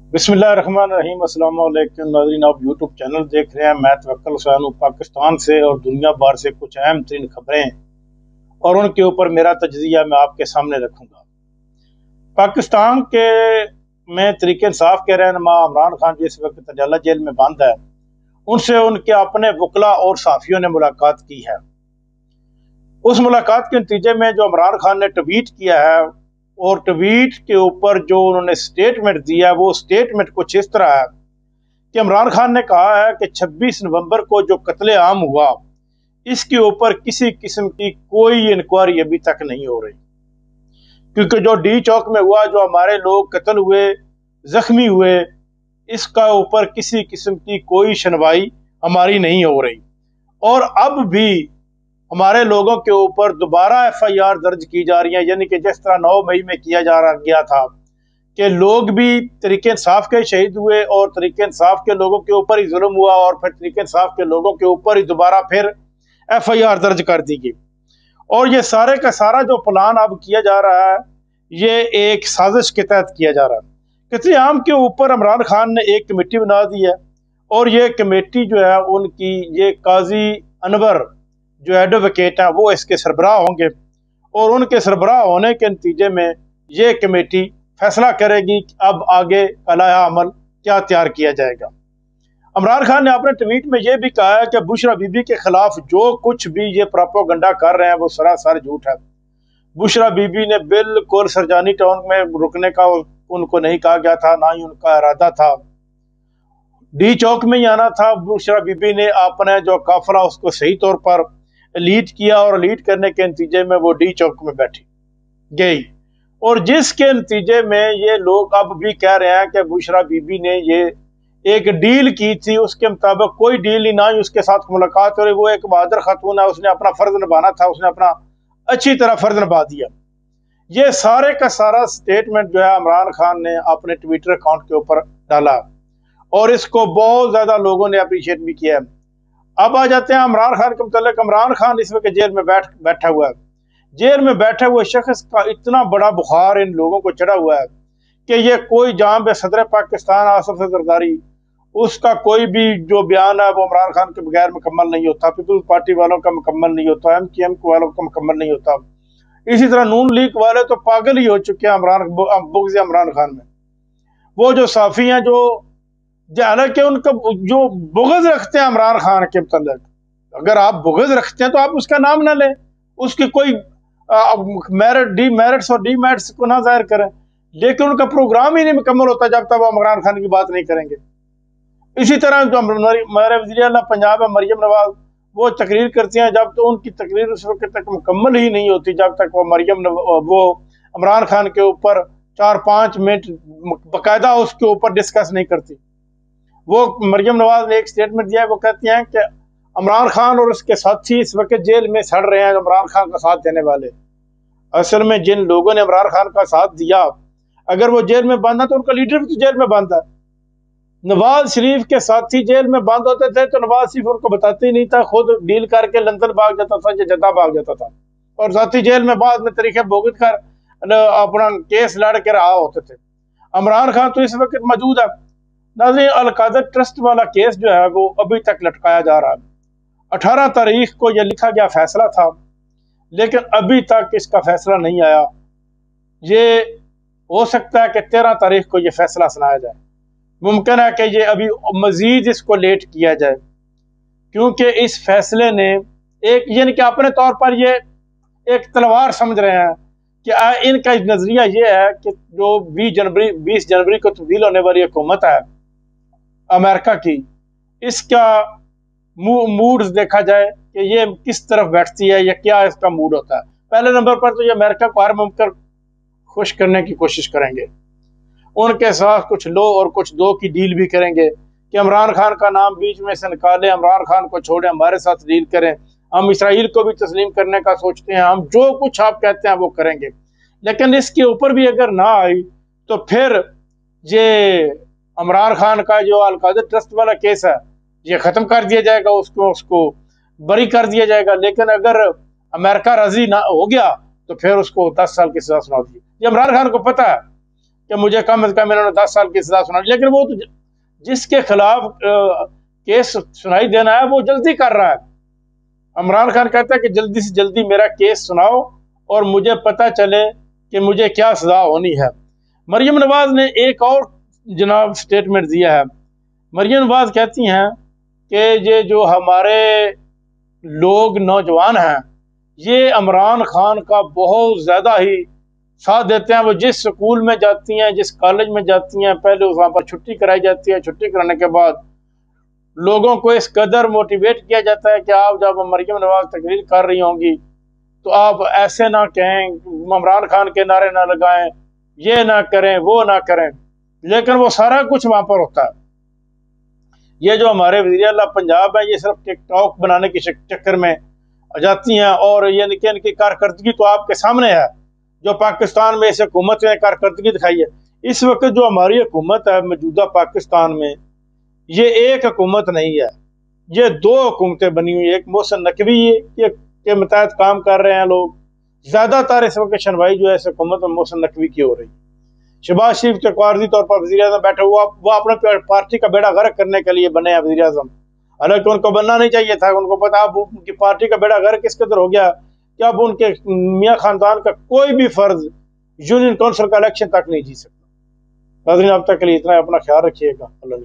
बिस्मिल्लाहिर्रहमानिर्रहीम। अस्सलाम वालेकुम नाज़रीन, आप यूट्यूब चैनल देख रहे हैं। मैं तवक्कुल हुसैन हूँ पाकिस्तान से और दुनिया भर से कुछ अहम तरीन खबरें और उनके ऊपर मेरा तज्ज़िया मैं आपके सामने रखूँगा। पाकिस्तान के में तरीके इंसाफ के रहनुमा इमरान खान जिस वक्त अदाला जेल में बंद है, उनसे उनके अपने वकला और साफियों ने मुलाकात की है। उस मुलाकात के नतीजे में जो इमरान खान ने ट्वीट किया है और ट्वीट के ऊपर जो उन्होंने स्टेटमेंट दिया है, वो स्टेटमेंट कुछ इस तरह है कि इमरान खान ने कहा है कि 26 नवंबर को जो कत्ले आम हुआ, इसके ऊपर किसी किस्म की कोई इंक्वायरी अभी तक नहीं हो रही, क्योंकि जो डी चौक में हुआ, जो हमारे लोग कत्ल हुए, जख्मी हुए, इसका ऊपर किसी किस्म की कोई सुनवाई हमारी नहीं हो रही। और अब भी हमारे लोगों के ऊपर दोबारा FIR दर्ज की जा रही है, यानी कि जिस तरह 9 मई में किया जा गया था कि लोग भी तरीके इंसाफ के शहीद हुए और तरीके इंसाफ के लोगों के ऊपर ही जुल्म हुआ और फिर तरीके इंसाफ के लोगों के ऊपर ही दोबारा फिर FIR दर्ज कर दी गई। और ये सारे का सारा जो प्लान अब किया जा रहा है, ये एक साजिश के तहत किया जा रहा है। कत्ले आम के ऊपर इमरान खान ने एक कमेटी बना दी है और ये कमेटी जो है उनकी, ये काजी अनवर जो एडवोकेट है वो इसके सरबराह होंगे और उनके सरबराह होने के नतीजे में ये कमेटी फैसला करेगी कि अब आगे का लाया अमल क्या तैयार किया जाएगा। इमरान खान ने अपने ट्वीट में यह भी कहा है कि बुशरा बीबी के खिलाफ जो कुछ भी ये प्रोपेगेंडा कर रहे हैं वो सरासर झूठ है। बुशरा बीबी ने बिल्कुल सरजानी टाउन में रुकने का उनको नहीं कहा गया था, ना ही उनका इरादा था। डी चौक में ही आना था। बुशरा बीबी ने अपने जो काफिला उसको सही तौर पर लीड किया और लीड करने के नतीजे में वो डी चौक में बैठी गई, और जिसके नतीजे में ये लोग अब भी कह रहे हैं कि बुशरा बीबी ने ये एक डील की थी, उसके मुताबिक कोई डील ही, ना ही उसके साथ मुलाकात हो रही। वो एक बहादुर खातून है, उसने अपना फर्ज निभाना था, उसने अपना अच्छी तरह फर्ज निभा दिया। ये सारे का सारा स्टेटमेंट जो है इमरान खान ने अपने ट्विटर अकाउंट के ऊपर डाला और इसको बहुत ज्यादा लोगों ने अप्रिशिएट भी किया है। अब आ जाते हैं इमरान खान के मुतालिक। इमरान खान इस वक्त जेल में बैठा हुआ है। जेल में बैठे हुए शख्स का इतना बड़ा बुखार इन लोगों को चढ़ा हुआ है कि ये कोई जहां पे सदर पाकिस्तान आसिफ जरदारी, उसका कोई भी जो बयान है वो इमरान खान के बगैर मुकम्मल नहीं होता, पीपल्स पार्टी वालों का मुकम्मल नहीं होता, MKM वालों का मुकम्मल नहीं होता। इसी तरह नून लीग वाले तो पागल ही हो चुके हैं बुग़्ज़ इमरान खान में। वो जो साफी हैं, जो हालांकि उनका जो बुग़्ज़ रखते हैं इमरान खान के मुतालिक, अगर आप बुग़्ज़ रखते हैं तो आप उसका नाम ना लें, उसके कोई मेरिट्स और डीमेरिट्स को ना जाहिर करें, लेकिन उनका प्रोग्राम ही नहीं मुकम्मल होता जब तक वो इमरान खान की बात नहीं करेंगे। इसी तरह जो हमारे वज़ीर आला पंजाब है मरियम नवाज, वो तकरीर करती हैं, जब तो उनकी तकरीर उस वक्त तक मुकम्मल ही नहीं होती जब तक वो इमरान खान के ऊपर 4-5 मिनट बाकायदा उसके ऊपर डिस्कस नहीं करती। वो मरियम नवाज ने एक स्टेटमेंट दिया है, वो कहती हैं कि इमरान खान और उसके साथी इस वक्त जेल में सड़ रहे हैं, इमरान खान का साथ देने वाले। असल में जिन लोगों ने इमरान खान का साथ दिया, अगर वो जेल में बंद है तो उनका लीडर भी तो जेल में बंद है। नवाज शरीफ के साथी जेल में बंद होते थे तो नवाज शरीफ उनको बताते ही नहीं था, खुद डील करके लंदन भाग जाता था या जद्दा भाग जाता था, और साथी जेल में बाद में तरीके भुगत कर अपना केस लड़ के रहा होते थे। इमरान खान तो इस वक्त मौजूद है। नाज़रीन, अल-कादर ट्रस्ट वाला केस जो है वो अभी तक लटकाया जा रहा है। 18 तारीख को यह लिखा गया फैसला था, लेकिन अभी तक इसका फैसला नहीं आया। ये हो सकता है कि 13 तारीख को यह फैसला सुनाया जाए। मुमकिन है कि ये अभी मजीद इसको लेट किया जाए, क्योंकि इस फैसले ने एक, यानी कि अपने तौर पर ये एक तलवार समझ रहे हैं कि इनका नजरिया ये है कि जो 20 जनवरी को तब्दील होने वाली हुकूमत है अमेरिका की, इसका मूड देखा जाए कि ये किस तरफ बैठती है या क्या इसका मूड होता है। पहले नंबर पर तो ये अमेरिका को हर मुमकिन खुश करने की कोशिश करेंगे, उनके साथ कुछ लो और कुछ दो की डील भी करेंगे कि इमरान खान का नाम बीच में से निकालें, इमरान खान को छोड़ें, हमारे साथ डील करें, हम इसराइल को भी तस्लीम करने का सोचते हैं, हम जो कुछ आप कहते हैं वो करेंगे। लेकिन इसके ऊपर भी अगर ना आई तो फिर ये इमरान खान का जो अल-कादर ट्रस्ट वाला केस है ये ख़त्म कर दिया जाएगा, उसको बरी कर दिया जाएगा। लेकिन अगर अमेरिका राजी ना हो गया तो फिर उसको 10 साल की सजा सुना दी। ये इमरान खान को पता है कि मुझे कम से कम इन्होंने 10 साल की सजा सुना, लेकिन वो तो जिसके खिलाफ केस सुनाई देना है वो जल्दी कर रहा है। इमरान खान कहता है कि जल्दी से जल्दी मेरा केस सुनाओ और मुझे पता चले कि मुझे क्या सजा होनी है। मरियम नवाज ने एक और जनाब स्टेटमेंट दिया है। मरियम नवाज कहती हैं कि ये जो हमारे लोग नौजवान हैं ये इमरान खान का बहुत ज़्यादा ही साथ देते हैं। वो जिस स्कूल में जाती हैं, जिस कॉलेज में जाती हैं, पहले वहाँ पर छुट्टी कराई जाती है, छुट्टी कराने के बाद लोगों को इस कदर मोटिवेट किया जाता है कि आप जब मरियम नवाज तकरीर कर रही होंगी तो आप ऐसे ना कहें, इमरान खान के नारे ना लगाएं, ये ना करें, वो ना करें, लेकिन वो सारा कुछ वहाँ पर होता है। ये जो हमारे वज़ीर आला पंजाब है ये सिर्फ टिकटॉक बनाने के चक्कर में जाती हैं, और ये इनकी कारकर्दगी तो आपके सामने है। जो पाकिस्तान में इस हुकूमत ने कारकर्दगी दिखाई है, इस वक्त जो हमारी हुकूमत है मौजूदा पाकिस्तान में, ये एक हुकूमत नहीं है, ये दो हुकूमतें बनी हुई है। एक मोहसिन नकवी के मतहत काम कर रहे हैं लोग, ज़्यादातर इस वक्त शनवाई जो है इस हुकूमत में मोहसिन नकवी की हो रही है। शहबाज शरीफ के वारदी तौर पर वज़ीर आज़म बैठे हुआ, वो अपने पार्टी का बेड़ा गर्क करने के लिए बने हैं वज़ीर आज़म, हालांकि उनको बनना नहीं चाहिए था। उनको पता अब उनकी पार्टी का बेड़ा गर्क किस कदर हो गया कि अब उनके मियाँ खानदान का कोई भी फर्ज यूनियन काउंसिल का इलेक्शन तक नहीं जीत सकता। नाज़रीन, अब तक के लिए इतना, अपना ख्याल रखिएगा। अल्लाह।